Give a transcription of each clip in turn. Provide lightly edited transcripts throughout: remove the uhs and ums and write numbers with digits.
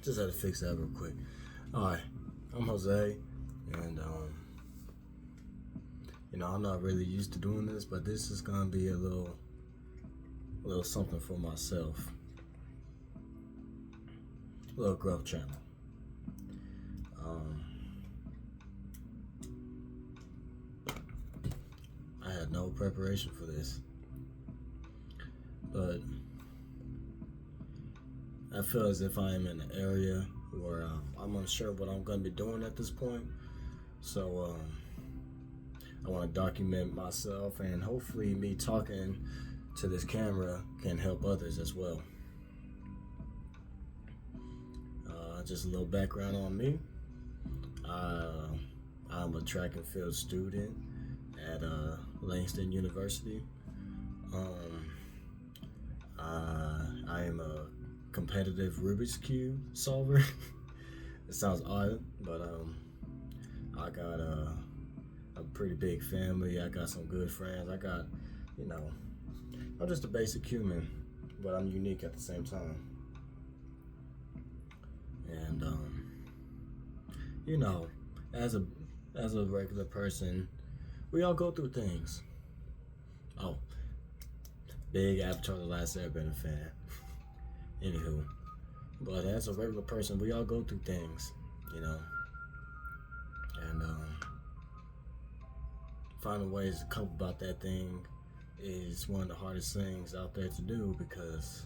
Just had to fix that real quick. Alright, I'm Jose, and I'm not really used to doing this, but this is gonna be a little something for myself. A little growth channel. I had no preparation for this, but I feel as if I am in an area where I'm unsure what I'm going to be doing at this point. So I want to document myself, and hopefully me talking to this camera can help others as well. Just a little background on me. I'm a track and field student at Langston University. I am a competitive Rubik's Cube solver. It sounds odd, but I got a pretty big family. I got some good friends. I got, I'm just a basic human, but I'm unique at the same time. And as a regular person, we all go through things. Oh, big Avatar: The Last Airbender fan. Anywho, but as a regular person, we all go through things, and finding ways to cope about that thing is one of the hardest things out there to do, because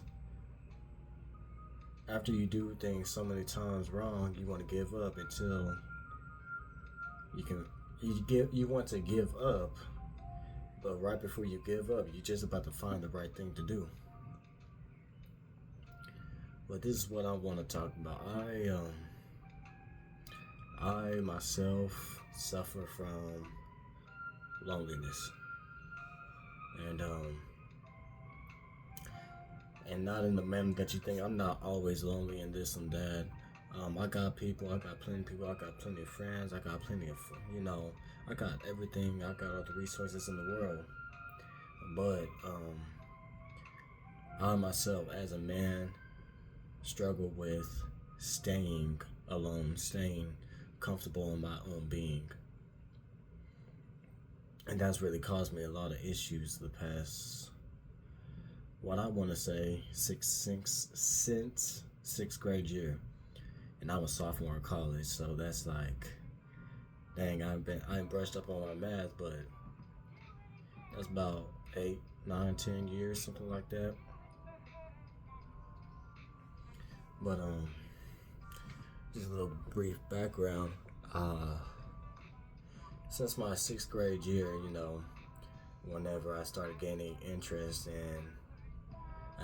after you do things so many times wrong, you want to give up until you want to give up, but right before you give up, you're just about to find the right thing to do. But this is what I want to talk about. I myself suffer from loneliness, and not in the manner that you think. I'm not always lonely and this and that. I got people. I got plenty of people. I got plenty of friends. I got plenty of, I got everything. I got all the resources in the world. But I myself, as a man, struggle with staying alone, staying comfortable in my own being. And that's really caused me a lot of issues the past, what I want to say, since sixth grade year. And I was sophomore in college, so that's like, dang, I ain't brushed up on my math, but that's about 8, 9, 10 years, something like that. But just a little brief background. Since my sixth grade year, whenever I started gaining interest in,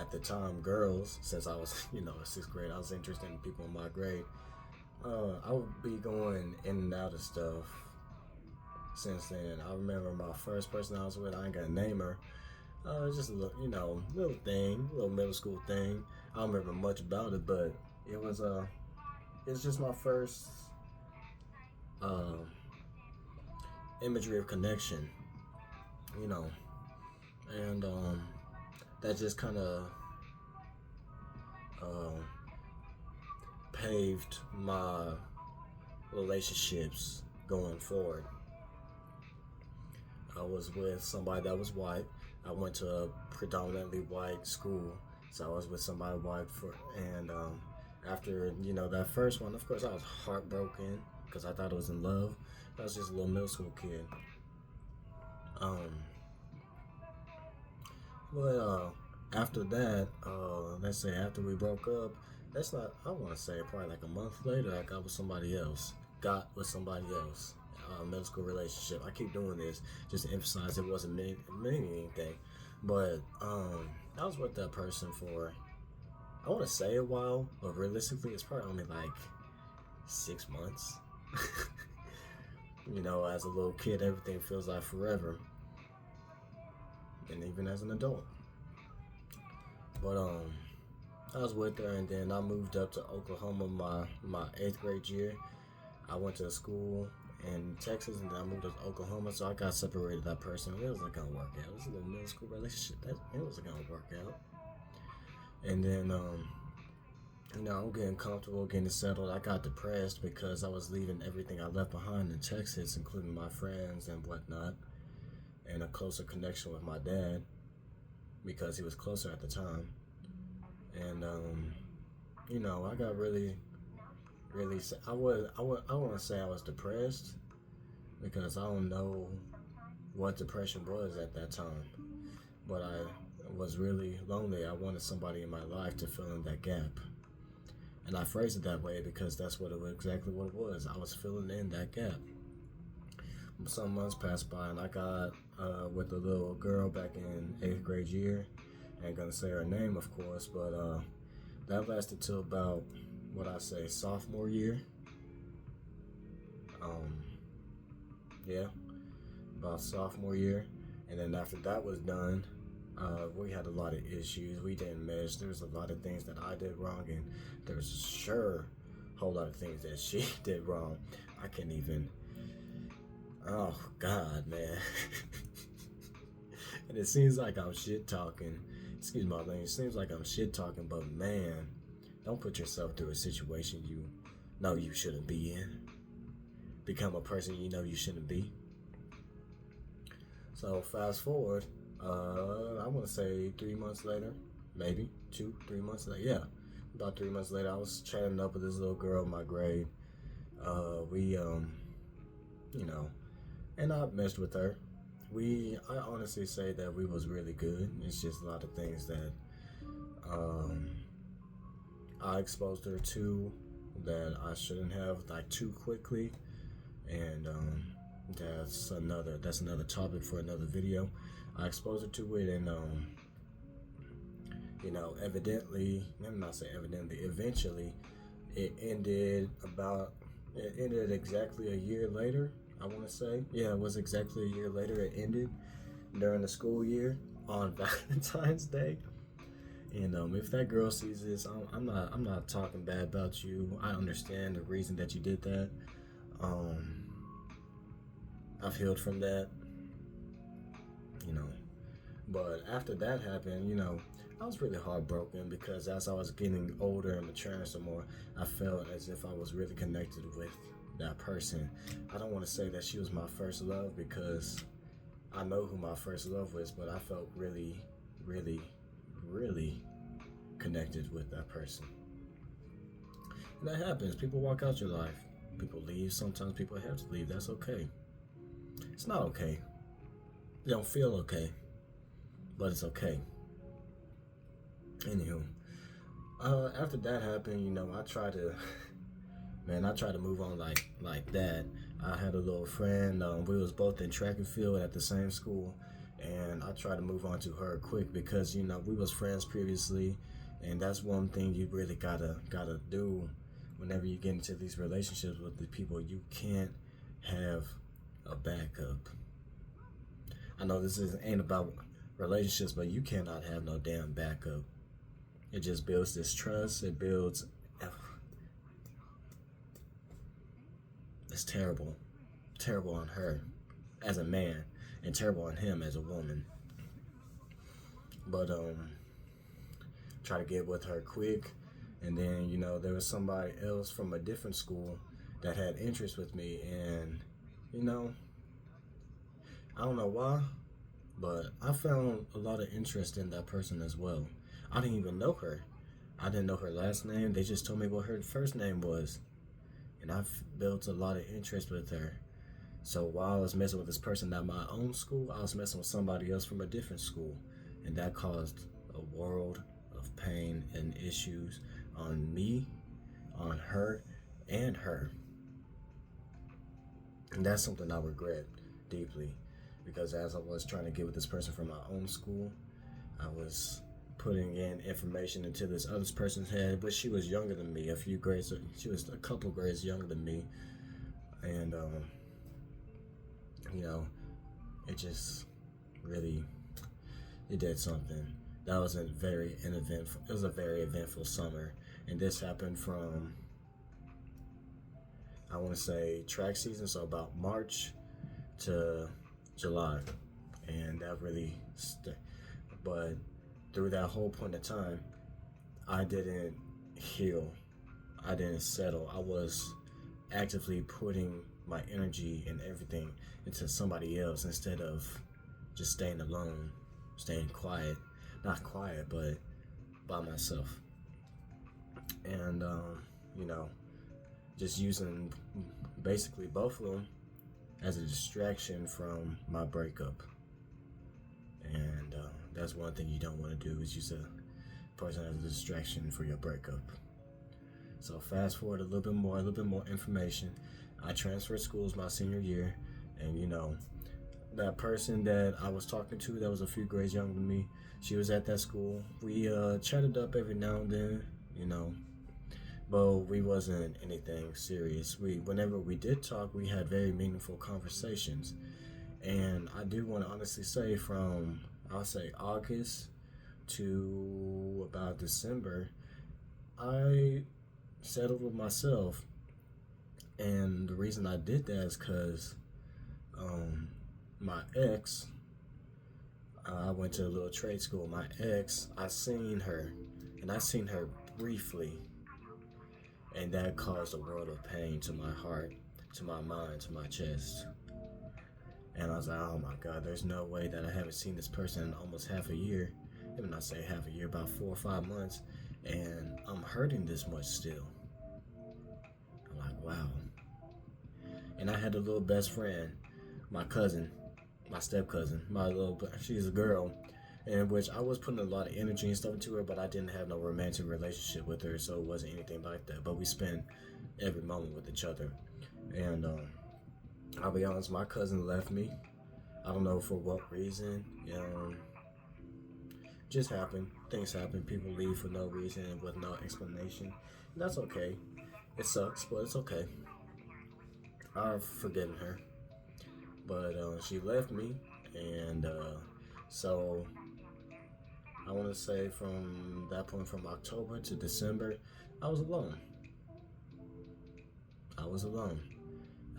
at the time, girls, since I was, in sixth grade, I was interested in people in my grade. I would be going in and out of stuff since then. I remember my first person I was with, I ain't gonna name her. Just a little, little thing, little middle school thing. I don't remember much about it, but it's just my first imagery of connection, and that just kind of paved my relationships going forward. I was with somebody that was white. I went to a predominantly white school, so I was with somebody white and after that first one, of course, I was heartbroken because I thought I was in love. I was just a little middle school kid. But after that, let's say after we broke up, I want to say probably like a month later, I got with somebody else. Middle school relationship. I keep doing this just to emphasize it wasn't meaning anything. But I was with that person for, I want to say a while, but realistically, it's probably only like 6 months. As a little kid, everything feels like forever, and even as an adult. But I was with her, and then I moved up to Oklahoma my 8th grade year. I went to a school in Texas, and then I moved up to Oklahoma, so I got separated that person. It wasn't gonna work out. It was a little middle school relationship. It wasn't gonna work out. And then I'm getting comfortable, getting settled. I got depressed because I was leaving everything I left behind in Texas, including my friends and whatnot, and a closer connection with my dad because he was closer at the time. And I got really. I want to say I was depressed because I don't know what depression was at that time, but I was really lonely. I wanted somebody in my life to fill in that gap. And I phrased it that way because that's exactly what it was. I was filling in that gap. Some months passed by and I got with a little girl back in 8th grade year. I ain't gonna say her name, of course, but that lasted till about what I say sophomore year. Um, yeah, about sophomore year, and then after that was done, we had a lot of issues. We didn't mesh. There was a lot of things that I did wrong, and there was sure a whole lot of things that she did wrong. I can't even. Oh God, man. And it seems like I'm shit talking. Excuse my language. It seems like I'm shit talking, but man, don't put yourself through a situation you know you shouldn't be in. Become a person you know you shouldn't be. So fast forward, I want to say 3 months later, maybe 2, 3 months later. Yeah, about 3 months later, I was chatting up with this little girl in my grade. We, and I messed with her. I honestly say that we was really good. It's just a lot of things that I exposed her to that I shouldn't have, like, too quickly, and that's another topic for another video. I exposed her to it, and eventually, it ended exactly a year later. I want to say, yeah, it was exactly a year later. It ended during the school year on Valentine's Day. And if that girl sees this, I'm not talking bad about you. I understand the reason that you did that. I've healed from that, you know. But after that happened, I was really heartbroken because as I was getting older and maturing some more, I felt as if I was really connected with that person. I don't want to say that she was my first love because I know who my first love was, but I felt really, really, really connected with that person. And that happens. People walk out your life. People leave. Sometimes people have to leave. That's okay. It's not okay. It don't feel okay, but it's okay. Anywho, after that happened, I tried to, man, I tried to move on like that. I had a little friend. We was both in track and field at the same school, and I tried to move on to her quick because we was friends previously, and that's one thing you really gotta do whenever you get into these relationships with the people. You can't have a backup. I know ain't about relationships, but you cannot have no damn backup. It just builds distrust. It builds. It's terrible. Terrible on her as a man, and terrible on him as a woman. But try to get with her quick, and then there was somebody else from a different school that had interest with me, and I don't know why, but I found a lot of interest in that person as well. I didn't even know her. I didn't know her last name. They just told me what her first name was. And I've built a lot of interest with her. So while I was messing with this person at my own school, I was messing with somebody else from a different school. And that caused a world of pain and issues on me, on her, and her. And that's something I regret deeply. Because as I was trying to get with this person from my own school, I was putting in information into this other person's head, but she was younger than me, she was a couple grades younger than me, and it just really, it did something. That was it was a very eventful summer, and this happened from, I want to say, track season, so about March to July, and that really but through that whole point of time, I didn't heal. I didn't settle. I was actively putting my energy and everything into somebody else instead of just staying alone, staying quiet. Not quiet, but by myself. And, you know, just using basically both of them as a distraction from my breakup. And that's one thing you don't want to do is use a person as a distraction for your breakup. So fast forward a little bit more information. I transferred schools my senior year, and that person that I was talking to that was a few grades younger than me, she was at that school. We chatted up every now and then, you know, but we wasn't anything serious. Whenever we did talk, we had very meaningful conversations. And I do want to honestly say from, I'll say August to about December, I settled with myself. And the reason I did that is because my ex, I went to a little trade school. My ex, I seen her, and I seen her briefly, and that caused a world of pain to my heart, to my mind, to my chest. And I was like, oh my God, there's no way that I haven't seen this person in almost half a year. Even I say half a year, about 4 or 5 months, and I'm hurting this much still. I'm like, wow. And I had a little best friend, my cousin, my step cousin, she's a girl, in which I was putting a lot of energy and stuff into her, but I didn't have no romantic relationship with her, so it wasn't anything like that. But we spent every moment with each other. And I'll be honest, my cousin left me. I don't know for what reason. Just happened. Things happen. People leave for no reason and with no explanation. And that's okay. It sucks, but it's okay. I've forgiven her. But she left me, and so I want to say from that point, from October to December, I was alone. I was alone.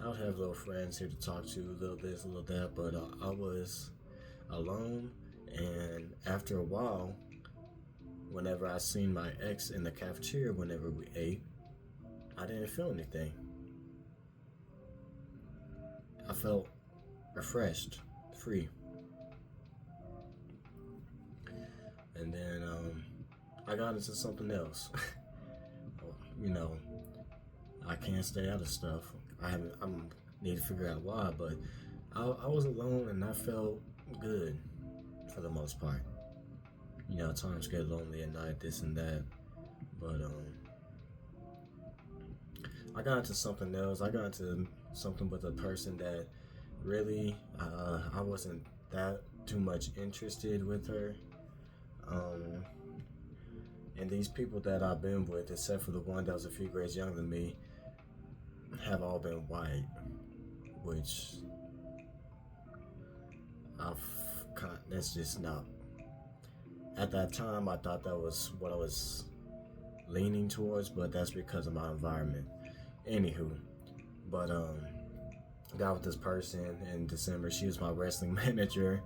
I would have little friends here to talk to, a little this, a little that, but I was alone. And after a while, whenever I seen my ex in the cafeteria, whenever we ate, I didn't feel anything. I felt refreshed, free. And then I got into something else. you know, I can't stay out of stuff. I need to figure out why, but I was alone and I felt good for the most part. Times get lonely at night, this and that, but I got into something else. I got into something with a person that really I wasn't that too much interested with her. And these people that I've been with, except for the one that was a few grades younger than me, have all been white, which that's just not. At that time, I thought that was what I was leaning towards, but that's because of my environment. Anywho, but got with this person in December. She was my wrestling manager.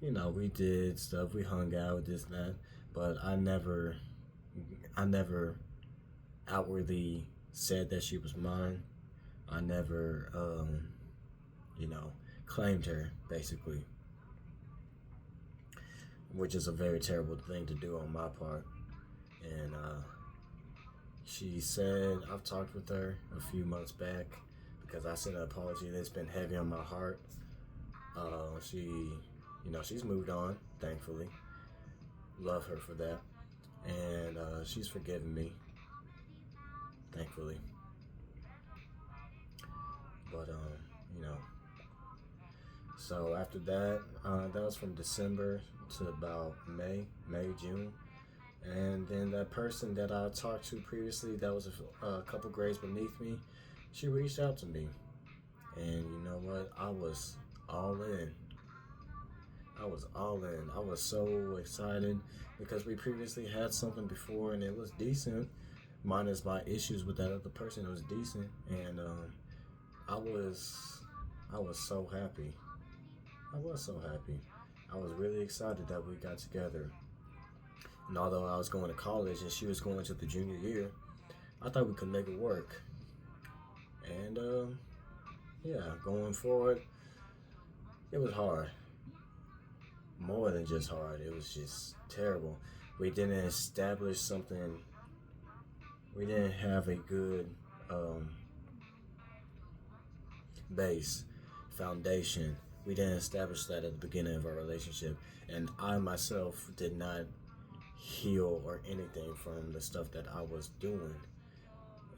We did stuff. We hung out, this and that. But I never outwardly said that she was mine. I never, claimed her, basically. Which is a very terrible thing to do on my part. And she said, I've talked with her a few months back because I sent an apology that's been heavy on my heart. She's moved on, thankfully. Love her for that. And she's forgiven me, thankfully. But, so after that, that was from December to about May, June. And then that person that I talked to previously, that was a couple grades beneath me, she reached out to me. And you know what? I was all in. I was so excited because we previously had something before and it was decent. Minus my issues with that other person, it was decent. And I was so happy. I was so happy. I was really excited that we got together. And although I was going to college and she was going to the junior year, I thought we could make it work. And yeah, going forward, it was hard. More than just hard, it was just terrible. We didn't establish something, we didn't have a good um, base, foundation. We didn't establish that at the beginning of our relationship. And I myself did not heal or anything from the stuff that I was doing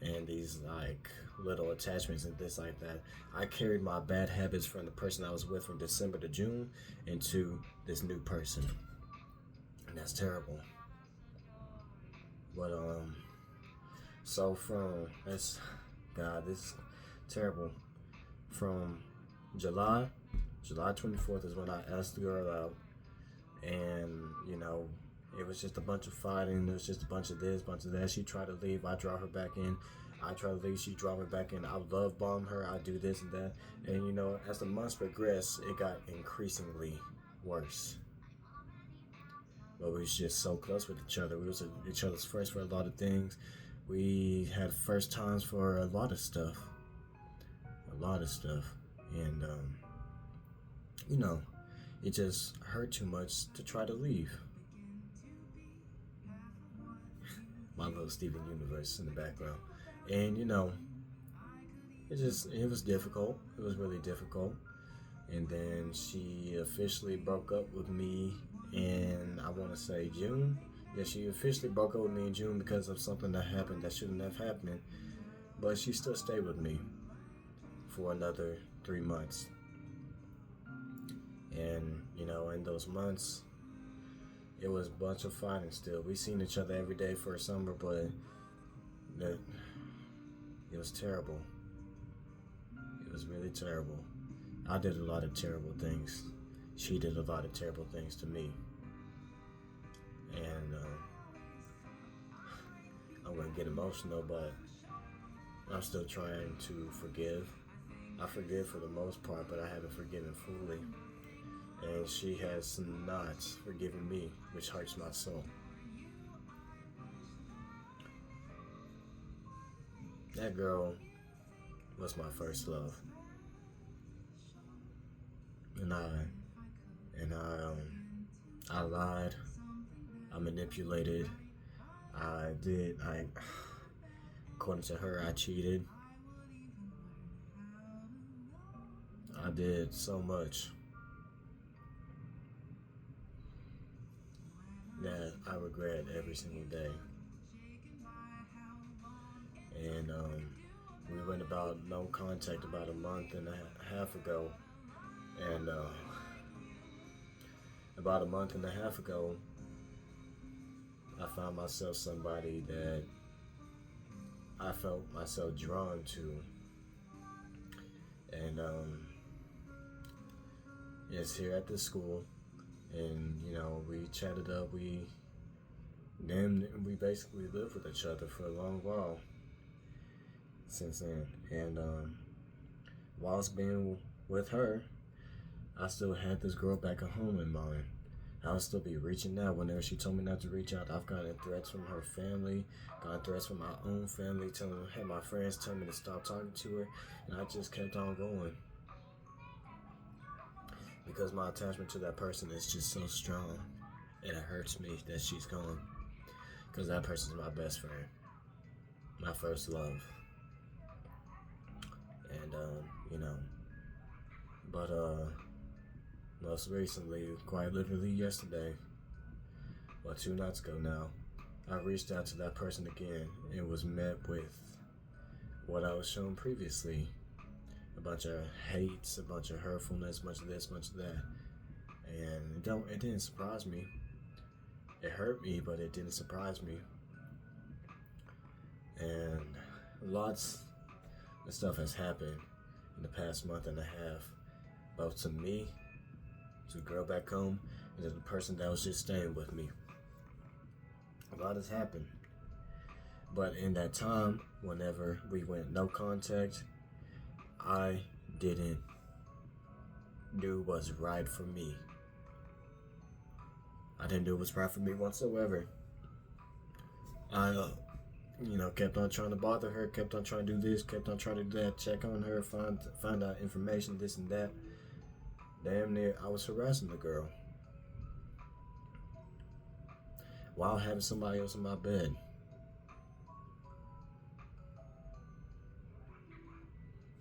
and these like little attachments and this like that. I carried my bad habits from the person I was with from December to June into this new person. And that's terrible. But so from that's God, this is terrible. From July, July 24th is when I asked the girl out, and it was just a bunch of fighting. It was just a bunch of this, bunch of that. She tried to leave. I draw her back in. I try to leave. She draw me back in. I love bomb her. I do this and that. And as the months progressed, it got increasingly worse. But we was just so close with each other. We was each other's first for a lot of things. We had first times for a lot of stuff. And it just hurt too much to try to leave. My little Steven Universe in the background. And it was difficult. It was really difficult. And then she officially broke up with me in, I want to say, June. Yeah, she officially broke up with me in June because of something that happened that shouldn't have happened. But she still stayed with me for another 3 months. And, in those months, it was a bunch of fighting still. We seen each other every day for a summer, but it was terrible. It was really terrible. I did a lot of terrible things. She did a lot of terrible things to me. And I wouldn't get emotional, but I'm still trying to forgive. I forgive for the most part, but I haven't forgiven fully. And she has not forgiven me, which hurts my soul. That girl was my first love. And I lied. I manipulated. According to her, I cheated. I did so much that I regret every single day. And we went about no contact about a month and a half ago. And about a month and a half ago, I found myself somebody that I felt myself drawn to. And it's here at this school. And we chatted up. We basically lived with each other for a long while since then. And whilst being with her, I still had this girl back at home in mind. I would still be reaching out whenever she told me not to reach out. I've gotten threats from her family, gotten threats from my own family, had my friends tell me to stop talking to her, and I just kept on going. Because my attachment to that person is just so strong, and it hurts me that she's gone. Because that person's my best friend, my first love. And, but, most recently, quite literally yesterday, or 2 nights ago now, I reached out to that person again and was met with what I was shown previously. A bunch of hates, a bunch of hurtfulness, much of this, much of that. And it didn't surprise me. It hurt me, but it didn't surprise me. And lots of stuff has happened in the past month and a half, both to me, to the girl back home, and to the person that was just staying with me. A lot has happened. But in that time, whenever we went no contact, I didn't do what's right for me. I didn't do what's right for me whatsoever. I, kept on trying to bother her, kept on trying to do this, kept on trying to do that, check on her, find out information, this and that. Damn near, I was harassing the girl while having somebody else in my bed.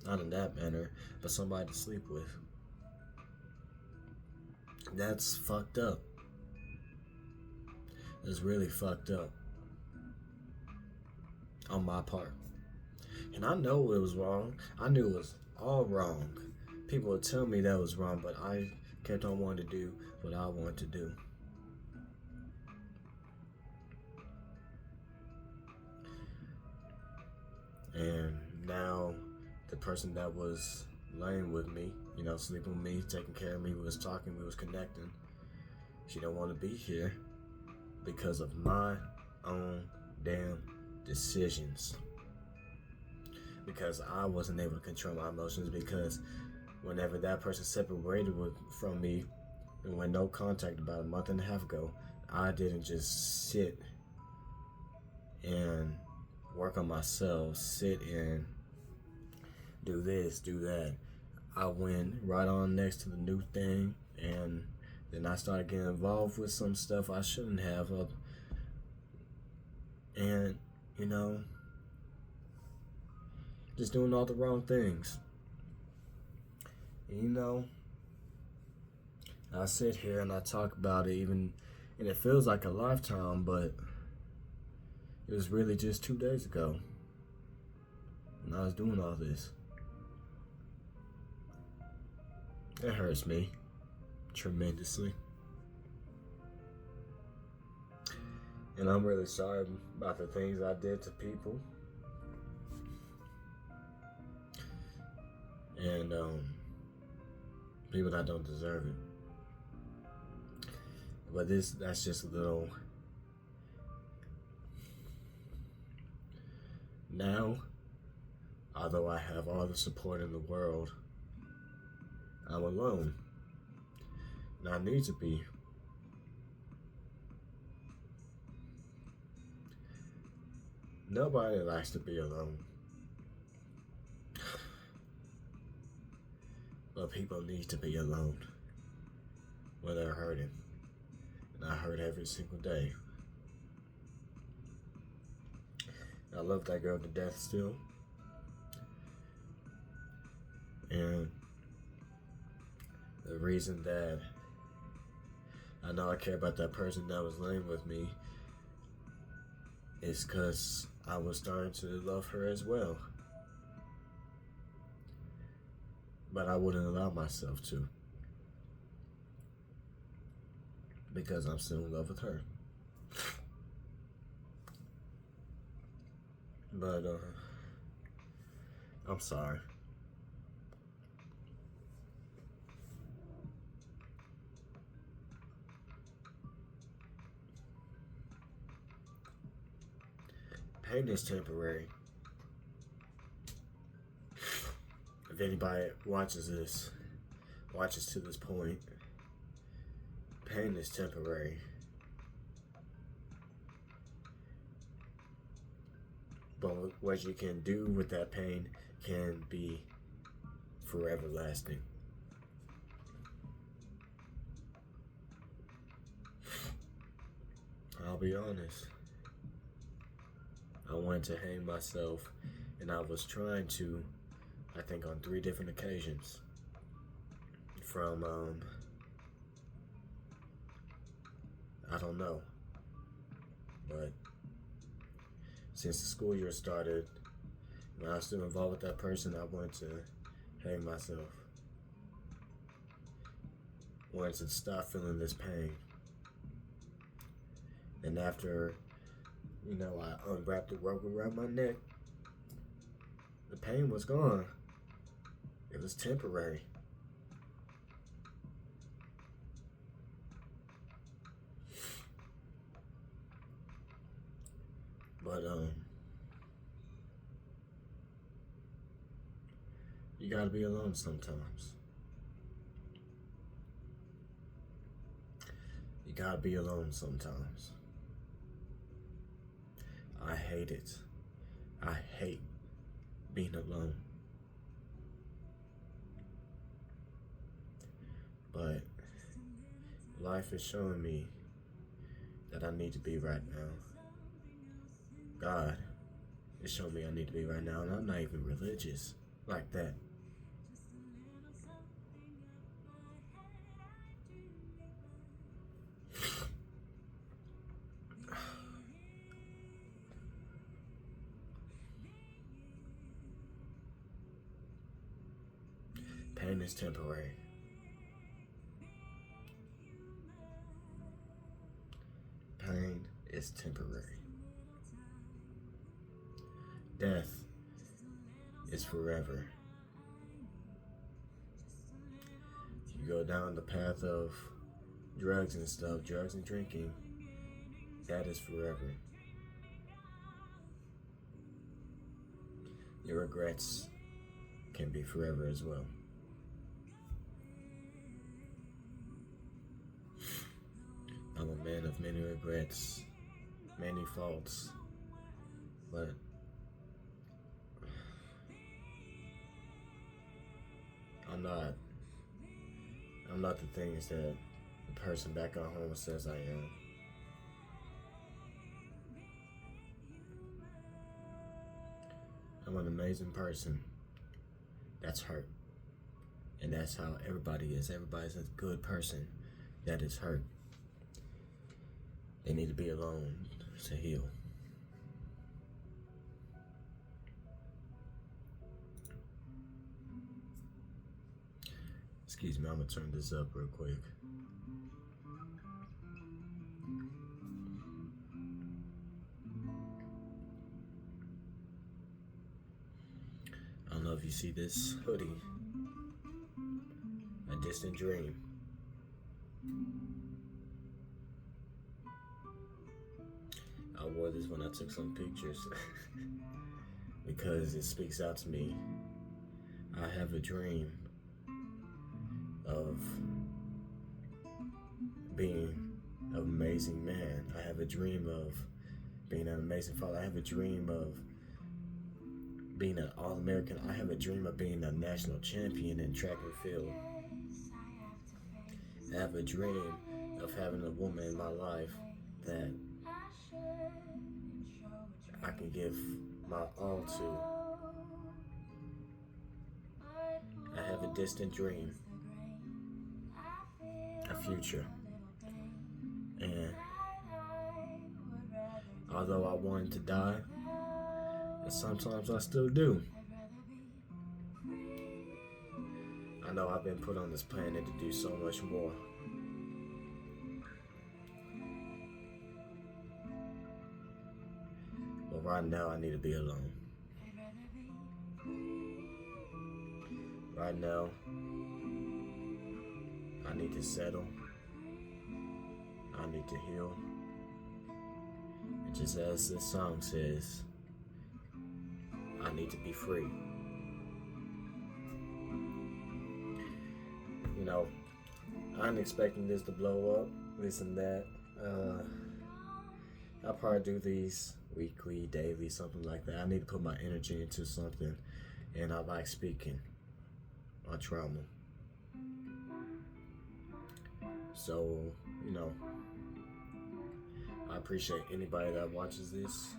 Not in that manner, but somebody to sleep with. That's fucked up. It's really fucked up on my part. And I know it was wrong. I knew it was all wrong. People would tell me that was wrong, but I kept on wanting to do what I wanted to do. And now the person that was laying with me, sleeping with me, taking care of me, we was talking, we was connecting. She don't want to be here because of my own damn decisions. Because I wasn't able to control my emotions, because whenever that person separated from me and went no contact about a month and a half ago, I didn't just sit and work on myself, sit and do this, do that. I went right on next to the new thing, and then I started getting involved with some stuff I shouldn't have. And, just doing all the wrong things. And, I sit here and I talk about it and it feels like a lifetime, but it was really just 2 days ago when I was doing all this. It hurts me tremendously. And I'm really sorry about the things I did to people. And people that don't deserve it. But that's just a little. Now, although I have all the support in the world, I'm alone. And I need to be. Nobody likes to be alone. But people need to be alone when they're hurting. And I hurt every single day. I love that girl to death still. And the reason that I know I care about that person that was laying with me is because I was starting to love her as well. But I wouldn't allow myself to, because I'm still in love with her. But I'm sorry. Pain is temporary. If anybody watches to this point, pain is temporary. But what you can do with that pain can be forever lasting. I'll be honest. I wanted to hang myself, and I was trying to, I think, on 3 different occasions. From, I don't know. But since the school year started, when I was still involved with that person, I wanted to hang myself. Wanted to stop feeling this pain. And after, I unwrapped the rope around my neck, the pain was gone. It was temporary. But, you gotta be alone sometimes. You gotta be alone sometimes. hate it. I hate being alone. But life is showing me that I need to be right now. God is showing me I need to be right now, and I'm not even religious like that. Pain is temporary. Pain is temporary. Death is forever. You go down the path of drugs and stuff, drugs and drinking, that is forever. Your regrets can be forever as well. I'm a man of many regrets, many faults, but I'm not the things that the person back at home says I am. I'm an amazing person that's hurt. And that's how everybody is. Everybody's a good person that is hurt. They need to be alone to heal. Excuse me, I'm gonna turn this up real quick. I don't know if you see this hoodie, A Distant Dream. I wore this when I took some pictures because it speaks out to me. I have a dream of being an amazing man. I have a dream of being an amazing father. I have a dream of being an All-American. I have a dream of being a national champion in track and field. I have a dream of having a woman in my life that I can give my all to. I have a distant dream, a future, and although I wanted to die, and sometimes I still do, I know I've been put on this planet to do so much more. But right now I need to be alone. Right now, I need to settle. I need to heal. And just as this song says, I need to be free. You know, I'm expecting this to blow up, this and that. I'll probably do these weekly, daily, something like that. I need to put my energy into something, and I like speaking on trauma. So, you know, I appreciate anybody that watches this.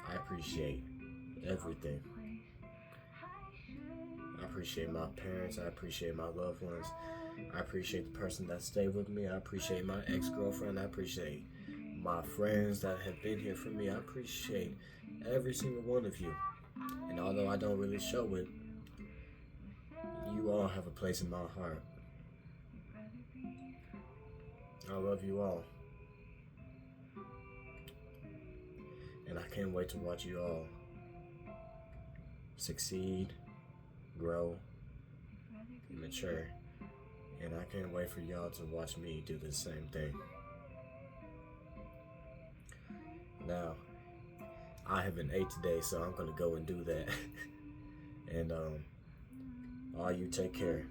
I appreciate everything. I appreciate my parents. I appreciate my loved ones. I appreciate the person that stayed with me. I appreciate my ex-girlfriend. I appreciate my friends that have been here for me. I appreciate every single one of you. And although I don't really show it, you all have a place in my heart. I love you all. And I can't wait to watch you all succeed, grow, and mature. And I can't wait for y'all to watch me do the same thing. Now, I haven't ate today, so I'm gonna go and do that. And all you take care.